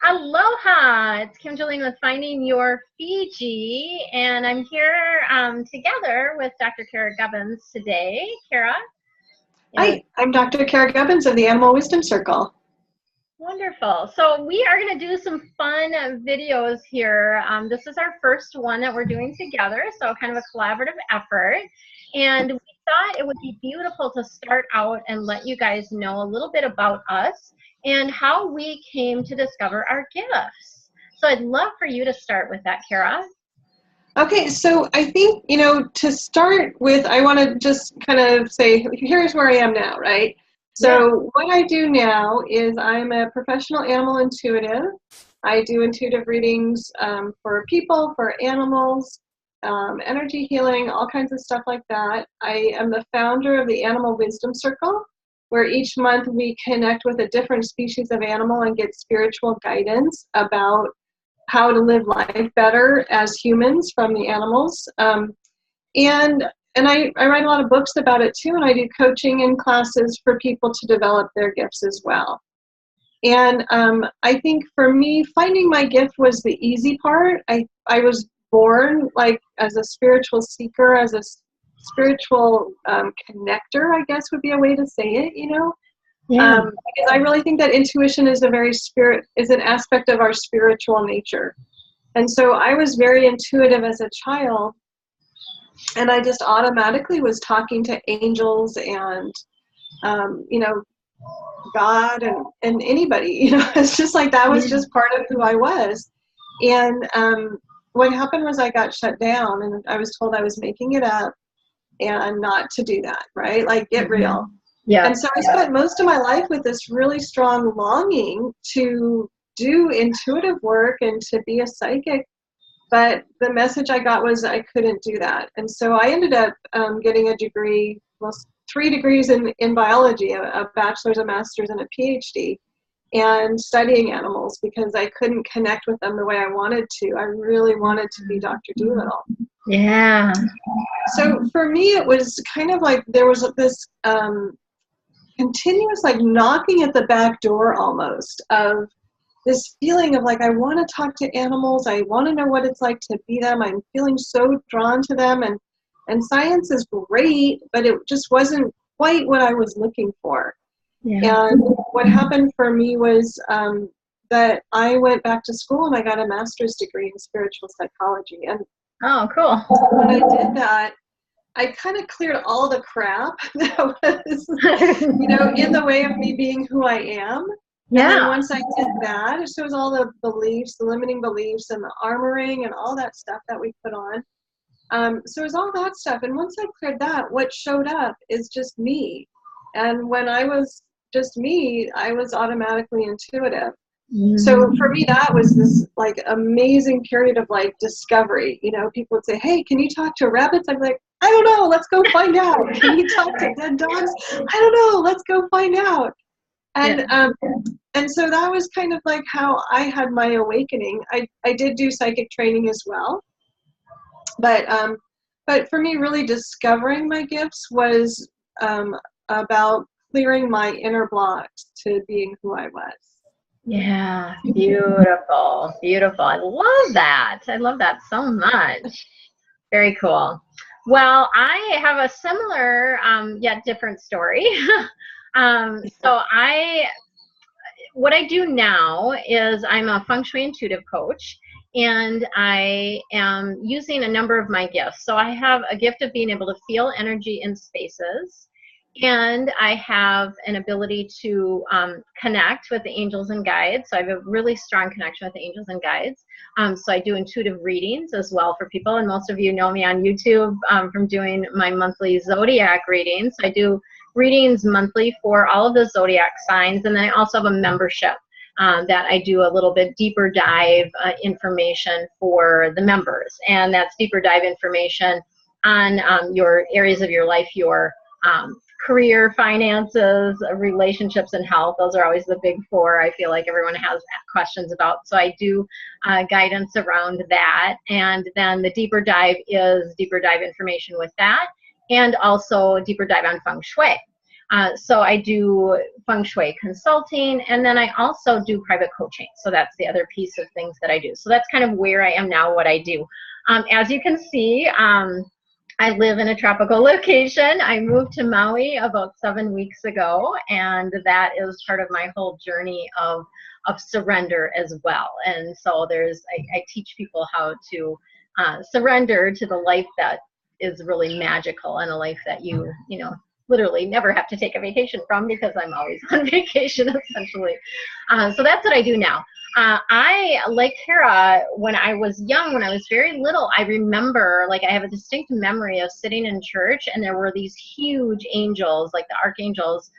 Aloha! It's Kim Julen with Finding Your Fiji, and I'm here together with Dr. Cara Gubbins today. Cara? Hi, I'm Dr. Cara Gubbins of the Animal Wisdom Circle. Wonderful. So we are going to do some fun videos here. This is our first one that we're doing together, so kind of a collaborative effort. And we thought it would be beautiful to start out and let you guys know a little bit about us and how we came to discover our gifts. So I'd love for you to start with that, Cara. Okay, so I think, to start with, I want to just kind of say, here's where I am now, right? So what I do now is I'm a professional animal intuitive. I do intuitive readings for people, for animals, energy healing, all kinds of stuff like that. I am the founder of the Animal Wisdom Circle, where each month we connect with a different species of animal and get spiritual guidance about how to live life better as humans from the animals. And I write a lot of books about it too, and I do coaching and classes for people to develop their gifts as well. And I think for me, finding my gift was the easy part. I was born like as a spiritual seeker, as a spiritual connector, I guess would be a way to say it, because I really think that intuition is an aspect of our spiritual nature. And so I was very intuitive as a child, and I just automatically was talking to angels and, God and anybody, it's just like that was just part of who I was. And what happened was I got shut down, and I was told I was making it up and not to do that, right? Like, get real. Yeah. And so I spent most of my life with this really strong longing to do intuitive work and to be a psychic. But the message I got was I couldn't do that. And so I ended up getting a degree, well, 3 degrees in biology, a bachelor's, a master's, and a PhD, and studying animals because I couldn't connect with them the way I wanted to. I really wanted to be Dr. Dolittle. Yeah. So for me, it was kind of like there was this continuous like knocking at the back door almost of this feeling of like, I want to talk to animals. I want to know what it's like to be them. I'm feeling so drawn to them, and science is great, but it just wasn't quite what I was looking for. Yeah. And what happened for me was that I went back to school and I got a master's degree in spiritual psychology. And oh, cool. when I did that, I kind of cleared all the crap that was, in the way of me being who I am. Yeah. And then once I did that, so it was all the beliefs, the limiting beliefs, and the armoring and all that stuff that we put on. So it was all that stuff. And once I cleared that, what showed up is just me. And when I was just me, I was automatically intuitive. Mm-hmm. So for me, that was this like amazing period of like discovery. People would say, hey, can you talk to rabbits? I'm like, I don't know. Let's go find out. Can you talk to dead dogs? I don't know. Let's go find out. And so that was kind of like how I had my awakening. I did do psychic training as well. But for me, really discovering my gifts was about clearing my inner blocks to being who I was. Yeah, beautiful, beautiful. I love that. I love that so much. Very cool. Well, I have a similar yet different story. So what I do now is I'm a Feng Shui intuitive coach, and I am using a number of my gifts. So I have a gift of being able to feel energy in spaces, and I have an ability to connect with the angels and guides. So I have a really strong connection with the angels and guides. So I do intuitive readings as well for people, and most of you know me on YouTube from doing my monthly zodiac readings. I do readings monthly for all of the zodiac signs, and then I also have a membership that I do a little bit deeper dive information for the members, and that's deeper dive information on your areas of your life, your career, finances, relationships, and health. Those are always the big 4 I feel like everyone has questions about. So I do guidance around that, and then the deeper dive is deeper dive information with that, and also deeper dive on Feng Shui. So I do Feng Shui consulting, and then I also do private coaching. So that's the other piece of things that I do. So that's kind of where I am now, what I do. As you can see, I live in a tropical location. I moved to Maui about 7 weeks ago, and that is part of my whole journey of surrender as well. And so I teach people how to surrender to the life that is really magical, and a life that you literally never have to take a vacation from, because I'm always on vacation essentially. So that's what I do now. I, like Cara, when I was young, when I was very little, I remember, like, I have a distinct memory of sitting in church, and there were these huge angels, like the archangels,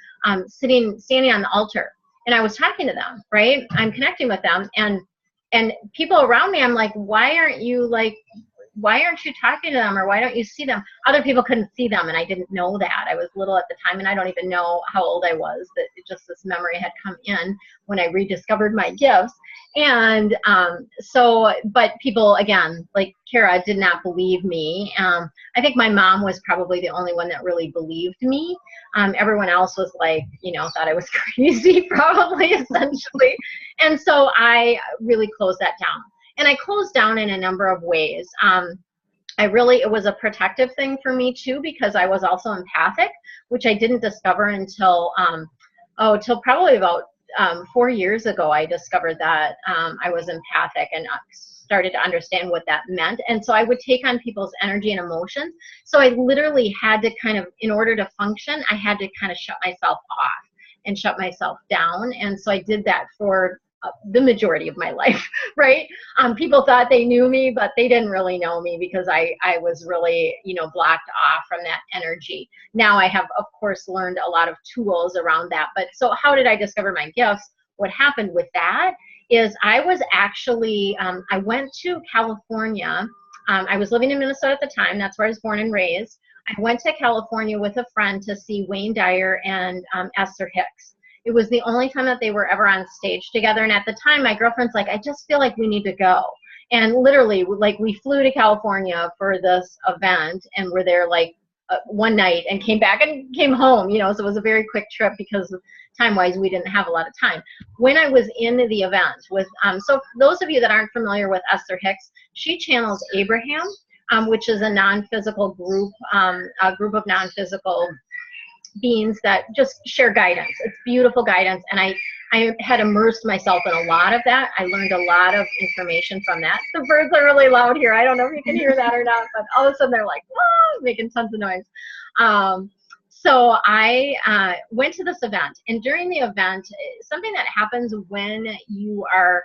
standing on the altar, and I was talking to them, right? I'm connecting with them, and people around me, I'm like, why aren't you talking to them, or why don't you see them? Other people couldn't see them, and I didn't know that. I was little at the time, and I don't even know how old I was, that just this memory had come in when I rediscovered my gifts. And but people, again, like Cara, did not believe me. I think my mom was probably the only one that really believed me. Everyone else was like, thought I was crazy, probably, essentially. And so I really closed that down. And I closed down in a number of ways. It was a protective thing for me too, because I was also empathic, which I didn't discover until till probably about 4 years ago. I discovered that I was empathic, and started to understand what that meant. And so I would take on people's energy and emotions. So I literally had to in order to function, I had to kind of shut myself off and shut myself down. And so I did that for the majority of my life, right? People thought they knew me, but they didn't really know me, because I was really, blocked off from that energy. Now I have, of course, learned a lot of tools around that. But so how did I discover my gifts? What happened with that is I was actually, I went to California. I was living in Minnesota at the time. That's where I was born and raised. I went to California with a friend to see Wayne Dyer and Esther Hicks. It was the only time that they were ever on stage together. And at the time, my girlfriend's like, I just feel like we need to go. And literally, like, we flew to California for this event, and were there like one night, and came back and came home, so it was a very quick trip, because time-wise, we didn't have a lot of time. When I was in the event with, so for those of you that aren't familiar with Esther Hicks, she channels Abraham, which is a non-physical group, a group of non-physical beings that just share guidance. It's beautiful guidance, and I had immersed myself in a lot of that. I learned a lot of information from that. The birds are really loud here. I don't know if you can hear that or not, but all of a sudden they're like, whoa, making tons of noise. So I went to this event, and during the event, something that happens when you are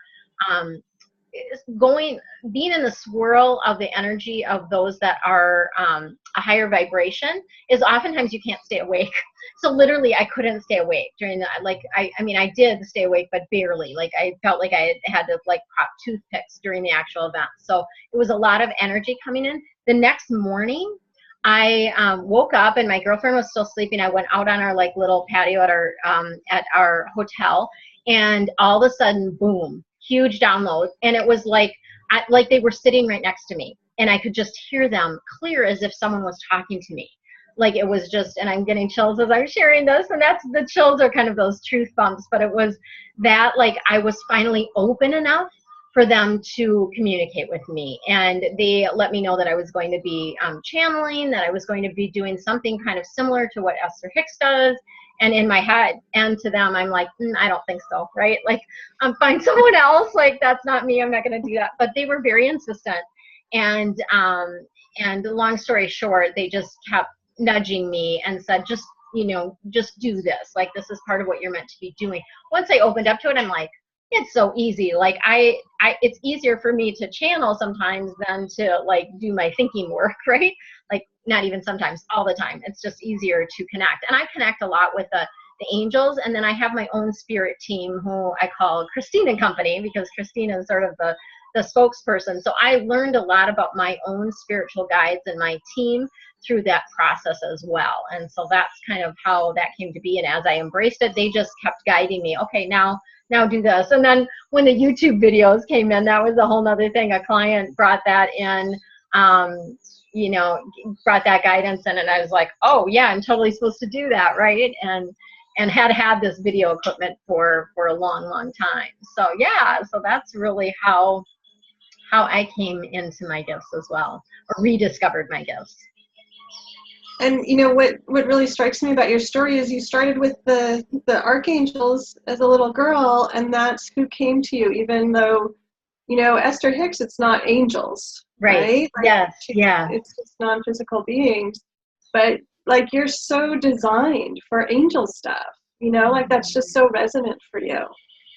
being in the swirl of the energy of those that are a higher vibration, is oftentimes you can't stay awake. So literally, I couldn't stay awake during that. Like, I mean, I did stay awake, but barely. Like, I felt like I had to like pop toothpicks during the actual event. So it was a lot of energy coming in. The next morning, I woke up, and my girlfriend was still sleeping. I went out on our like little patio at our hotel, and all of a sudden, boom, huge download. And it was like they were sitting right next to me, and I could just hear them clear, as if someone was talking to me. Like, it was just, and I'm getting chills as I'm sharing this, and the chills are kind of those truth bumps, but it was that, like, I was finally open enough for them to communicate with me. And they let me know that I was going to be channeling, that I was going to be doing something kind of similar to what Esther Hicks does. And in my head, and to them, I'm like, I don't think so, right? Like, find someone else. Like, that's not me. I'm not going to do that. But they were very insistent. And long story short, they just kept nudging me and said, just do this. Like, this is part of what you're meant to be doing. Once I opened up to it, I'm like, it's so easy. Like, it's easier for me to channel sometimes than to like do my thinking work, right? Like, not even sometimes, all the time. It's just easier to connect. And I connect a lot with the angels. And then I have my own spirit team, who I call Christine and Company, because Christine is sort of the spokesperson. So I learned a lot about my own spiritual guides and my team through that process as well. And so that's kind of how that came to be. And as I embraced it, they just kept guiding me. Okay, now do this. And then when the YouTube videos came in, that was a whole nother thing. A client brought that in brought that guidance in, and I was like, oh yeah, I'm totally supposed to do that, right? And had this video equipment for a long time. So yeah, so that's really how I came into my gifts as well, or rediscovered my gifts. And what really strikes me about your story is you started with the archangels as a little girl, and that's who came to you, even though Esther Hicks, it's not angels, right? Like, Yes. Yeah. It's just non-physical beings, but like you're so designed for angel stuff, like that's just so resonant for you.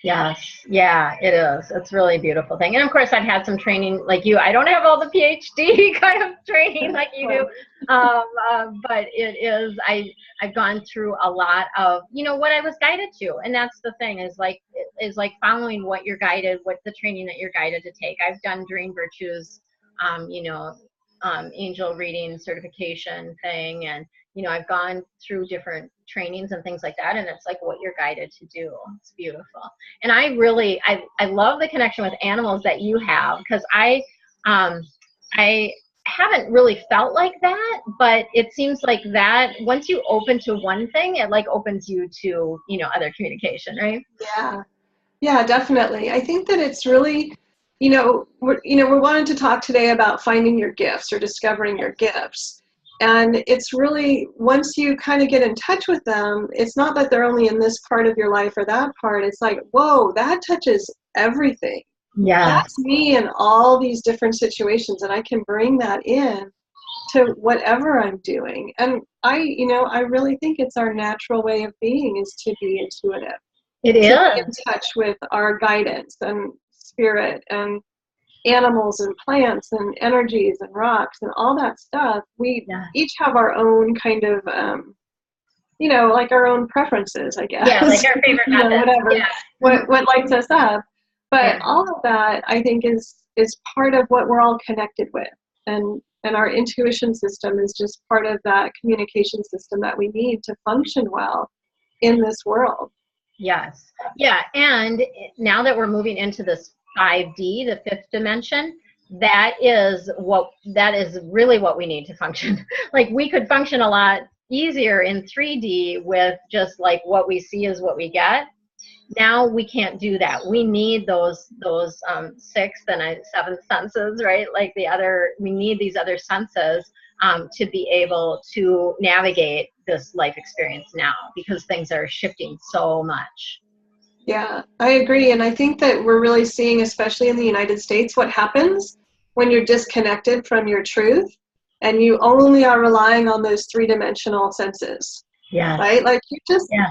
Yes. Yeah, it is. It's really a beautiful thing. And of course, I've had some training like you. I don't have all the PhD kind of training like you do, but it is. I've gone through a lot of what I was guided to, and that's the thing is like following what you're guided, what the training that you're guided to take. I've done Dream Virtues, angel reading certification thing, and I've gone through different trainings and things like that, and it's like what you're guided to do. It's beautiful. And I really I love the connection with animals that you have, because I haven't really felt like that, but it seems like that once you open to one thing, it like opens you to other communication, right? Yeah, definitely. I think that it's really we're wanting to talk today about finding your gifts or discovering your gifts. And it's really, once you kind of get in touch with them, it's not that they're only in this part of your life or that part. It's like, whoa, that touches everything. Yeah. That's me in all these different situations, and I can bring that in to whatever I'm doing. And I really think it's our natural way of being is to be intuitive. It is. To be in touch with our guidance and spirit and animals and plants and energies and rocks and all that stuff. We each have our own kind of, like our own preferences, I guess. Yeah, like our favorite method. Whatever, yeah. what lights us up. But all of that, I think, is part of what we're all connected with. And our intuition system is just part of that communication system that we need to function well in this world. Yes. Yeah. And now that we're moving into this 5D, the fifth dimension, that is really what we need to function. Like we could function a lot easier in 3D with just like what we see is what we get. Now we can't do that. We need those sixth and seventh senses, right? Like we need these other senses to be able to navigate this life experience now, because things are shifting so much. Yeah, I agree. And I think that we're really seeing, especially in the United States, what happens when you're disconnected from your truth and you only are relying on those three-dimensional senses. Yeah. Right? Like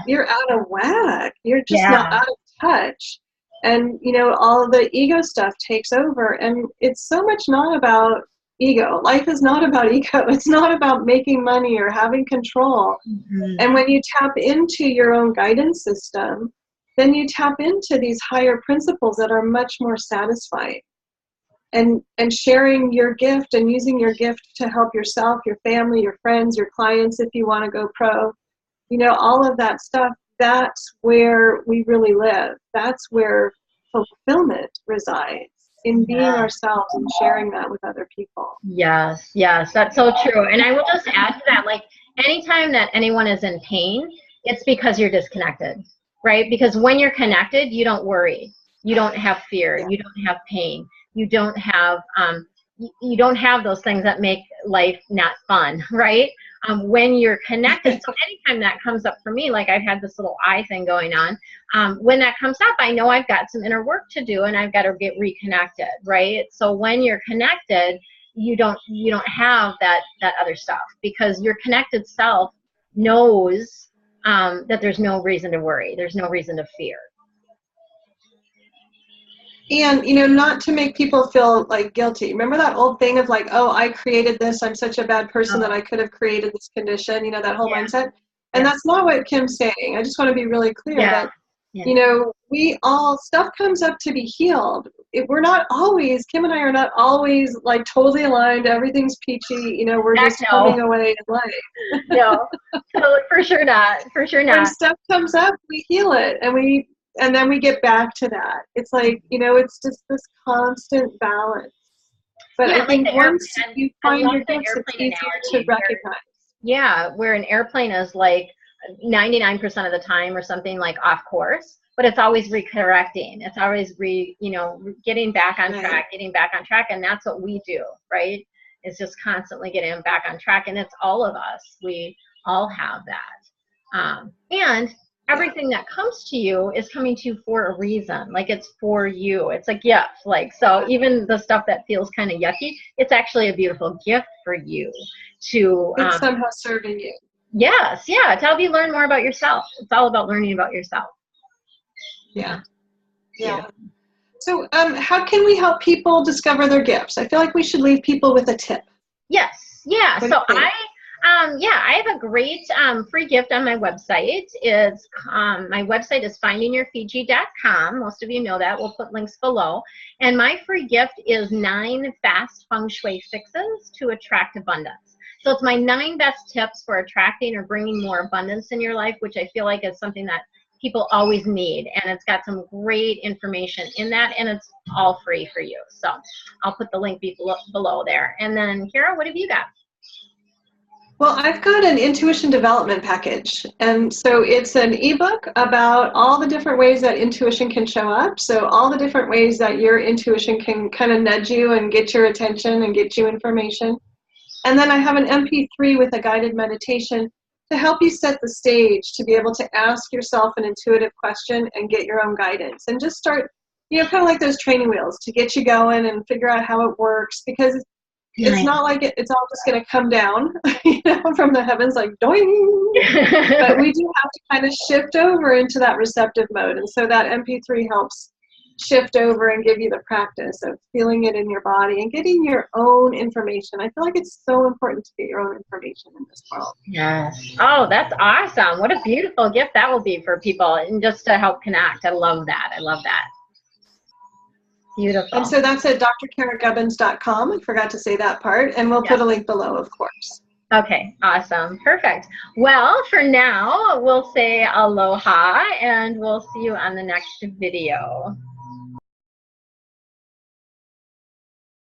you're out of whack. You're just not out of touch. And, all of the ego stuff takes over. And it's so much not about ego. Life is not about ego. It's not about making money or having control. Mm-hmm. And when you tap into your own guidance system, then you tap into these higher principles that are much more satisfying. And sharing your gift and using your gift to help yourself, your family, your friends, your clients, if you want to go pro, all of that stuff, that's where we really live. That's where fulfillment resides, in being ourselves and sharing that with other people. Yes, that's so true. And I will just add to that, like anytime that anyone is in pain, it's because you're disconnected. Right? Because when you're connected, you don't worry. You don't have fear. You don't have pain. You don't have those things that make life not fun, right? When you're connected, so anytime that comes up for me, like I've had this little eye thing going on, when that comes up, I know I've got some inner work to do and I've got to get reconnected, right? So when you're connected, you don't have that other stuff, because your connected self knows that there's no reason to worry. There's no reason to fear. And, not to make people feel like guilty. Remember that old thing of like, oh, I created this. I'm such a bad person that I could have created this condition, that whole mindset. And that's not what Kim's saying. I just want to be really clear that, we all, stuff comes up to be healed. We're not always, Kim and I are not always like totally aligned. Everything's peachy. We're just coming away in life. No, totally, for sure not. When stuff comes up, we heal it. And then we get back to that. It's like, it's just this constant balance. But Yeah, I think like once you find your the gifts, it's airplane easier analogy to where, recognize. yeah, where an airplane is like 99% of the time or something like off course, but it's always recorrecting. It's always getting back on track, and that's what we do, right? It's just constantly getting back on track, and it's all of us. We all have that. And everything that comes to you is coming to you for a reason. Like, it's for you. It's a gift. Like, so even the stuff that feels kind of yucky, it's actually a beautiful gift for you to It's somehow serving you. Yes, yeah, to help you learn more about yourself. It's all about learning about yourself. Yeah. So how can we help people discover their gifts? I feel like we should leave people with a tip. Yes, yeah. What do So you think? I have a great free gift on my website. It's my website is findingyourfiji.com. Most of you know that. We'll put links below. And my free gift is 9 fast Feng Shui fixes to attract abundance. So it's my 9 best tips for attracting or bringing more abundance in your life, which I feel like is something that people always need. And it's got some great information in that, and it's all free for you. So I'll put the link below there. And then, Cara, what have you got? Well, I've got an intuition development package. And so it's an ebook about all the different ways that intuition can show up. So all the different ways that your intuition can kind of nudge you and get your attention and get you information. And then I have an MP3 with a guided meditation to help you set the stage to be able to ask yourself an intuitive question and get your own guidance. And just start, kind of like those training wheels to get you going and figure out how it works, because it's not like it's all just going to come down, from the heavens like doing. But we do have to kind of shift over into that receptive mode. And so that MP3 helps shift over and give you the practice of feeling it in your body and getting your own information. I feel like it's so important to get your own information in this world. Yes. Oh, that's awesome. What a beautiful gift that will be for people, and just to help connect. I love that. I love that. Beautiful. And so that's at drcaragubbins.com. I forgot to say that part. And we'll put a link below, of course. Okay, awesome. Perfect. Well, for now, we'll say aloha, and we'll see you on the next video.